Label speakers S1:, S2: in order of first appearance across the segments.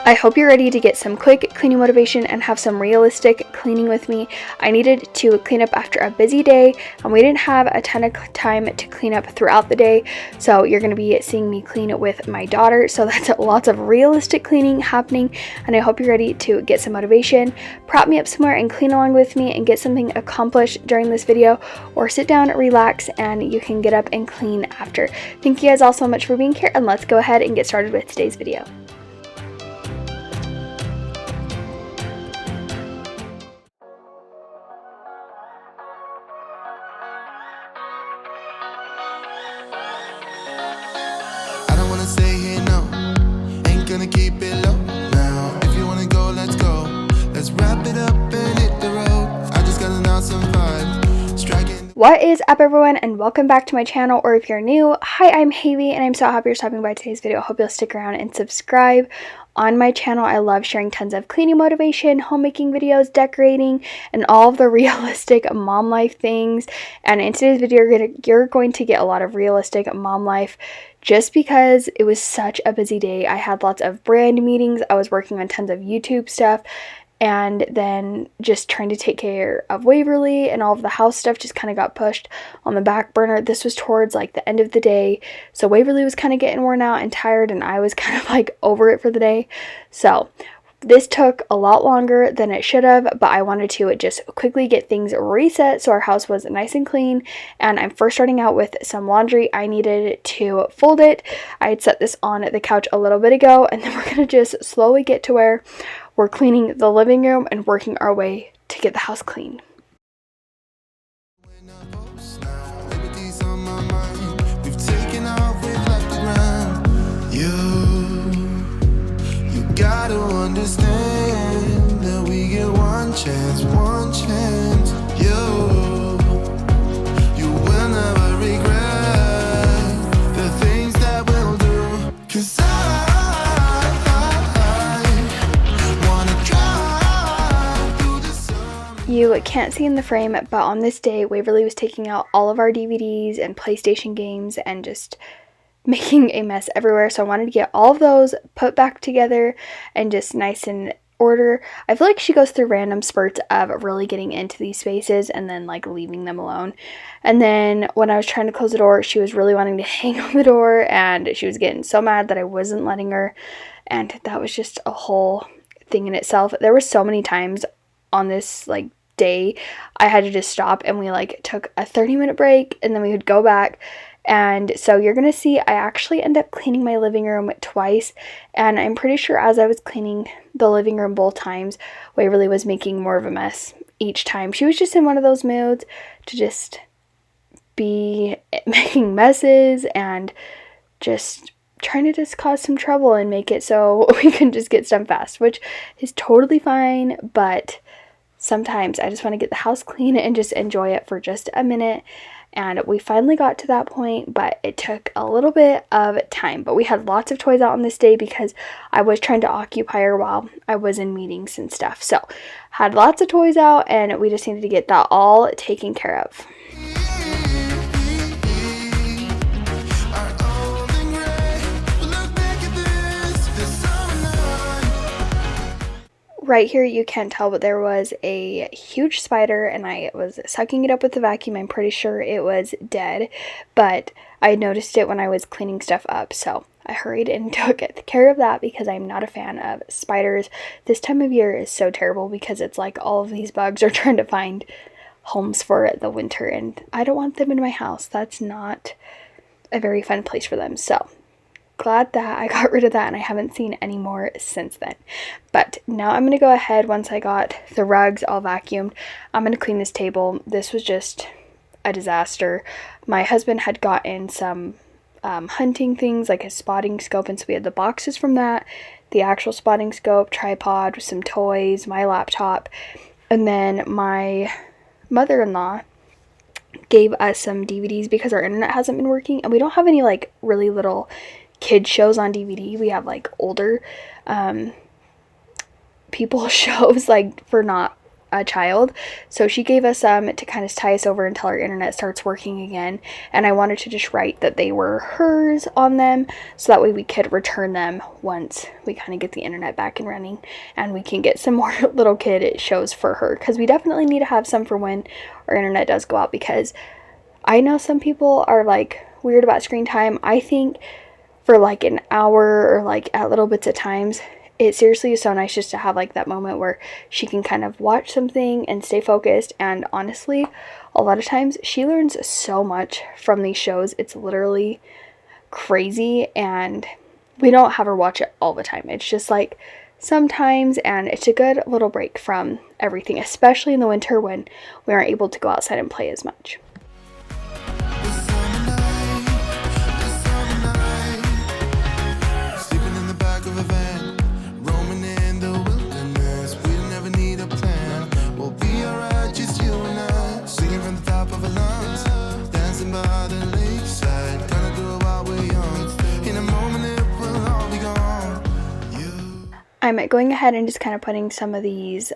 S1: I hope you're ready to get some quick cleaning motivation and have some realistic cleaning with me. I needed to clean up after a busy day, and we didn't have a ton of time to clean up throughout the day, so you're going to be seeing me clean with my daughter. So that's lots of realistic cleaning happening, and I hope you're ready to get some motivation, prop me up somewhere and clean along with me and get something accomplished during this video, or sit down, relax, and you can get up and clean after. Thank you guys all so much for being here, and let's go ahead and get started with today's video.
S2: Stay here, no, ain't gonna keep it low now. If you wanna go, let's go. Let's wrap it up and hit the road. I just got an awesome vibe. Striking.
S1: What is up, everyone, and welcome back to my channel, or if you're new, hi, I'm Haylee, and I'm so happy you're stopping by today's video. I hope you'll stick around and subscribe. On my channel, I love sharing tons of cleaning motivation, homemaking videos, decorating, and all of the realistic mom life things. And in today's video, you're going to get a lot of realistic mom life just because it was such a busy day. I had lots of brand meetings, I was working on tons of YouTube stuff, and then just trying to take care of Waverly and all of the house stuff just kind of got pushed on the back burner. This was towards like the end of the day, so Waverly was kind of getting worn out and tired, and I was kind of like over it for the day. So this took a lot longer than it should have, but I wanted to just quickly get things reset so our house was nice and clean. And I'm first starting out with some laundry. I needed to fold it. I had set this on the couch a little bit ago, and then we're going to just slowly get to where we're cleaning the living room and working our way to get the house clean.
S2: Gotta understand that we get one chance. You will never regret the things that we'll do. 'Cause I wanna drive through the sun.
S1: You can't see in the frame, but on this day, Waverly was taking out all of our DVDs and PlayStation games and just making a mess everywhere. So I wanted to get all of those put back together and just nice in order. I feel like she goes through random spurts of really getting into these spaces and then like leaving them alone. And then when I was trying to close the door, she was really wanting to hang on the door, and she was getting so mad that I wasn't letting her, and that was just a whole thing in itself. There were so many times on this like day I had to just stop, and we like took a 30-minute break, and then we would go back. And so you're going to see I actually end up cleaning my living room twice, and I'm pretty sure as I was cleaning the living room both times, Waverly was making more of a mess each time. She was just in one of those moods to just be making messes and just trying to just cause some trouble and make it so we can just get stuff fast, which is totally fine, but sometimes I just want to get the house clean and just enjoy it for just a minute. And we finally got to that point, but it took a little bit of time. But we had lots of toys out on this day because I was trying to occupy her while I was in meetings and stuff. So had lots of toys out, and we just needed to get that all taken care of. Right here you can't tell, but there was a huge spider, and I was sucking it up with the vacuum. I'm pretty sure it was dead, but I noticed it when I was cleaning stuff up, so I hurried and took care of that because I'm not a fan of spiders. This time of year is so terrible because it's like all of these bugs are trying to find homes for the winter, and I don't want them in my house. That's not a very fun place for them, so glad that I got rid of that, and I haven't seen any more since then. But now I'm going to go ahead, once I got the rugs all vacuumed, I'm going to clean this table. This was just a disaster. My husband had gotten some hunting things, like a spotting scope, and so we had the boxes from that, the actual spotting scope, tripod with some toys, my laptop, and then my mother-in-law gave us some DVDs because our internet hasn't been working, and we don't have any like really little kid shows on DVD. We have like older people shows, like for not a child, so she gave us some to kind of tie us over until our internet starts working again, and I wanted to just write that they were hers on them so that way we could return them once we kind of get the internet back and running and we can get some more little kid shows for her, because we definitely need to have some for when our internet does go out, because I know some people are like weird about screen time. I think for like an hour or like at little bits of times, it seriously is so nice just to have like that moment where she can kind of watch something and stay focused. And honestly, a lot of times she learns so much from these shows. It's literally crazy, and we don't have her watch it all the time. It's just like sometimes, and it's a good little break from everything, especially in the winter when we aren't able to go outside and play as much. I'm going ahead and just kind of putting some of these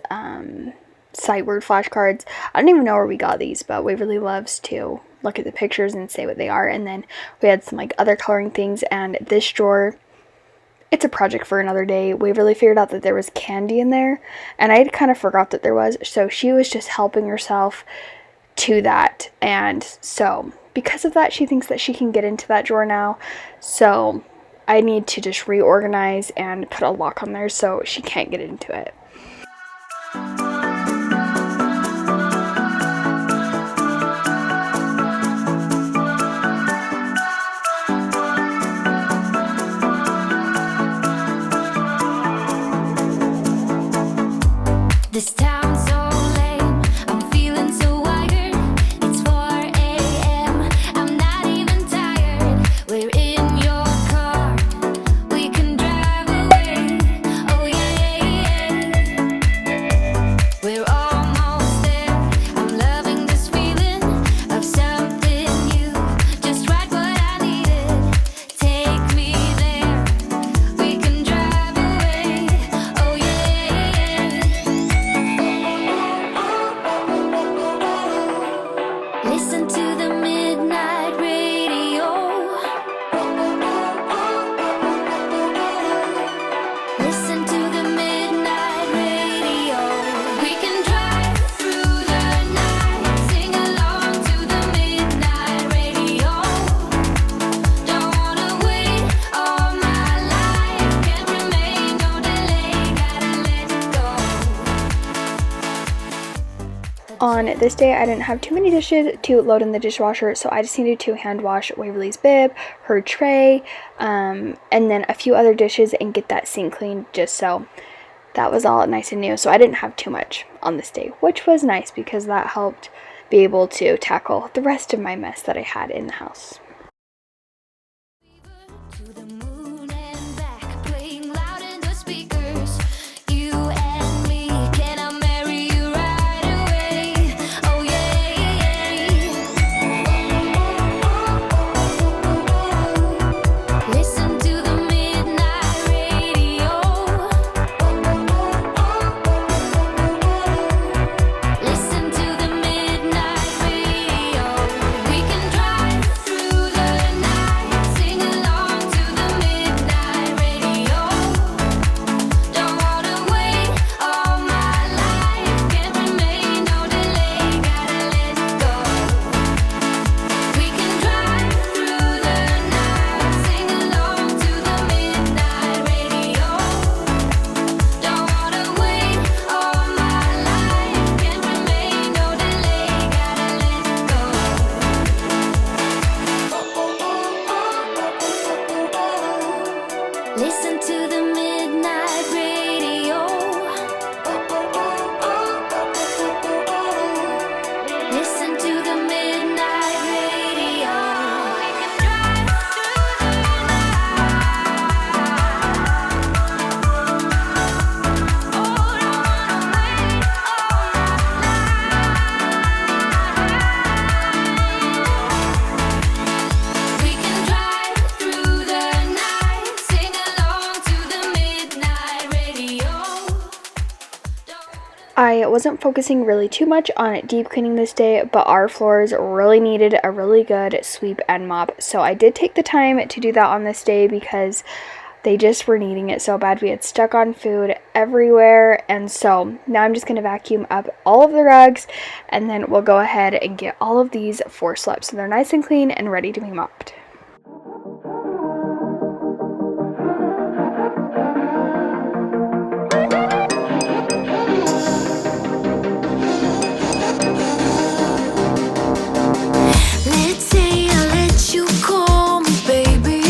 S1: sight word flashcards. I don't even know where we got these, but Waverly loves to look at the pictures and say what they are. And then we had some like other coloring things, and this drawer, it's a project for another day. Waverly figured out that there was candy in there, and I kind of forgot that there was, so she was just helping herself to that. And so because of that, she thinks that she can get into that drawer now. So I need to just reorganize and put a lock on there so she can't get into it.
S3: This town's so lame, I'm feeling so wired. It's 4 a.m., I'm not even tired. We're in your car, we can drive away. Oh yeah, we're almost there. I'm loving this feeling of something new. Just right what I needed. Take me there, we can drive away. Oh yeah. Listen to the midnight radio. Listen to the midnight radio. We can drive through the night, sing along to the midnight radio. Don't wanna wait all my life, can't remain, no delay, gotta let it go.
S1: On this day, I didn't have too many dishes to load in the dishwasher, so I just needed to hand wash Waverly's bib, her tray, and then a few other dishes and get that sink clean, just so that was all nice and new. So I didn't have too much on this day, which was nice because that helped be able to tackle the rest of my mess that I had in the house.
S3: To the moon and back, playing loud in the speakers. You and me, can I marry you right away? Oh yeah. Listen to the midnight radio. Listen to the midnight radio. We can drive through
S1: I wasn't focusing really too much on deep cleaning this day, but our floors really needed a really good sweep and mop. So I did take the time to do that on this day because they just were needing it so bad. We had stuck on food everywhere, and so now I'm just going to vacuum up all of the rugs, and then we'll go ahead and get all of these floor swept so they're nice and clean and ready to be mopped.
S3: Let's say I let you call me baby.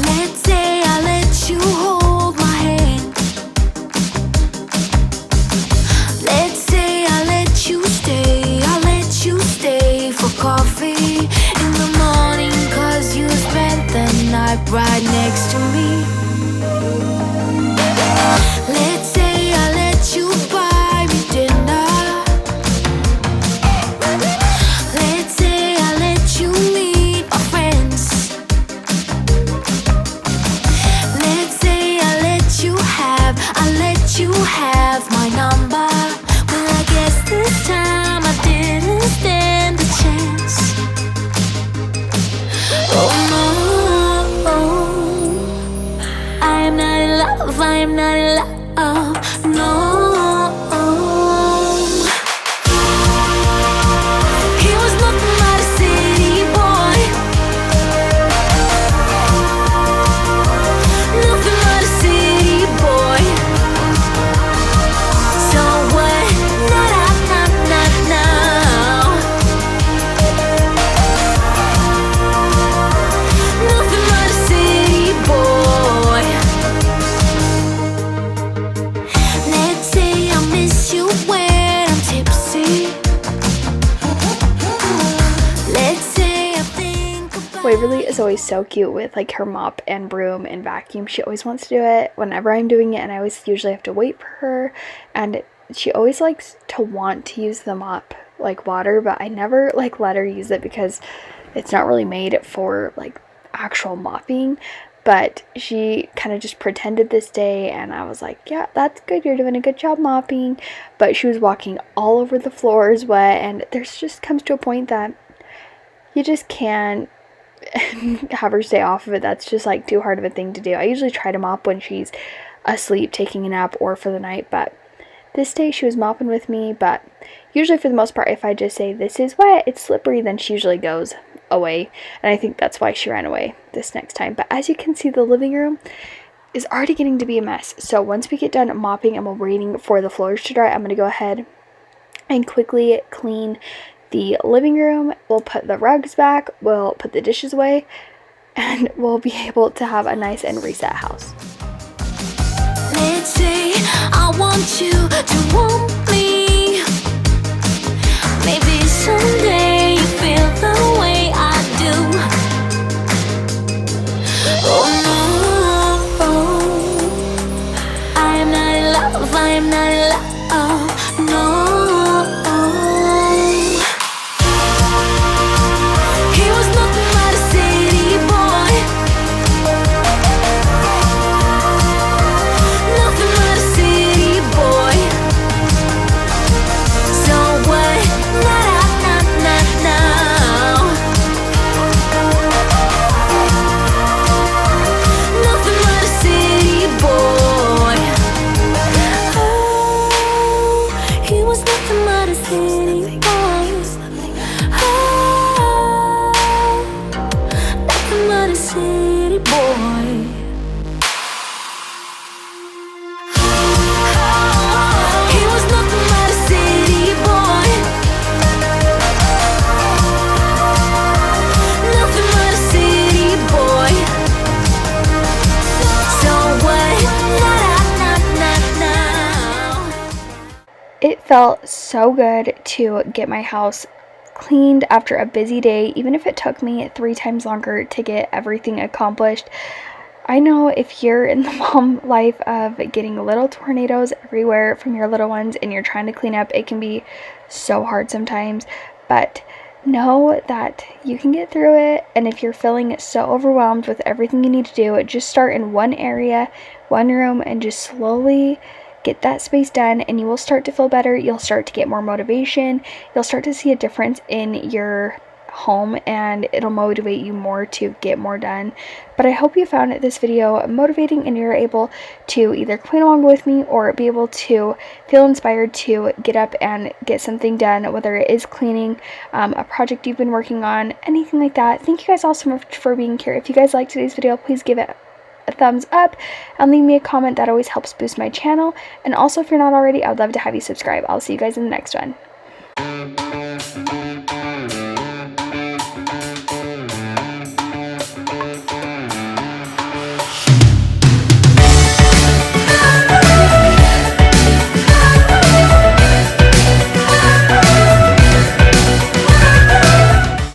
S3: Let's say I let you hold my hand. Let's say I let you stay for coffee in the morning, 'cause you spent the night right next to me. Let's say I let you buy me dinner. Let's say I let you meet my friends. Let's say I let you have my number. Well, I guess this time I didn't stand a chance. Oh no, I am not in love, I am not in love, no. He was nothing but a city boy. Nothing but a city boy. So what? Now. Nothing but a city boy. Let's say I miss you when I'm tipsy. Let's say I think about
S1: Waverly is always so cute with like her mop and broom and vacuum. She always wants to do it whenever I'm doing it, and I always usually have to wait for her. And she always likes to want to use the mop like water, but I never like let her use it because it's not really made for like actual mopping. But she kind of just pretended this day, and I was like, yeah, that's good, you're doing a good job mopping. But she was walking all over the floors wet, and there's just comes to a point that you just can't have her stay off of it. That's just like too hard of a thing to do. I usually try to mop when she's asleep, taking a nap, or for the night, but this day she was mopping with me. But usually for the most part, if I just say this is wet, it's slippery, then she usually goes away, and I think that's why she ran away this next time. But as you can see, the living room is already getting to be a mess. So once we get done mopping and we're waiting for the floors to dry, I'm going to go ahead and quickly clean the living room. We'll put the rugs back, we'll put the dishes away, and we'll be able to have a nice and reset house.
S3: Let's say I want you to want me. Maybe someday you feel the way I do. Oh no, I am not in love, I am not in love, no. He was nothing but a city boy. Nothing but a city boy. So what? Now. Nothing but a city boy. Oh, he was nothing but a city boy. Oh, nothing but a city boy. He was nothing but a city boy. Nothing but a city boy. So what? Now.
S1: It felt so good to get my house cleaned after a busy day, even if it took me 3 times longer to get everything accomplished. I know if you're in the mom life of getting little tornadoes everywhere from your little ones and you're trying to clean up, it can be so hard sometimes, but know that you can get through it. And if you're feeling so overwhelmed with everything you need to do, just start in one area, one room, and just slowly get that space done, and you will start to feel better. You'll start to get more motivation. You'll start to see a difference in your home, and it'll motivate you more to get more done. But I hope you found this video motivating and you're able to either clean along with me or be able to feel inspired to get up and get something done, whether it is cleaning, a project you've been working on, anything like that. Thank you guys all so much for being here. If you guys liked today's video, please give it a thumbs up and leave me a comment. That always helps boost my channel. And also, if you're not already, I would love to have you subscribe. I'll see you guys in the next one.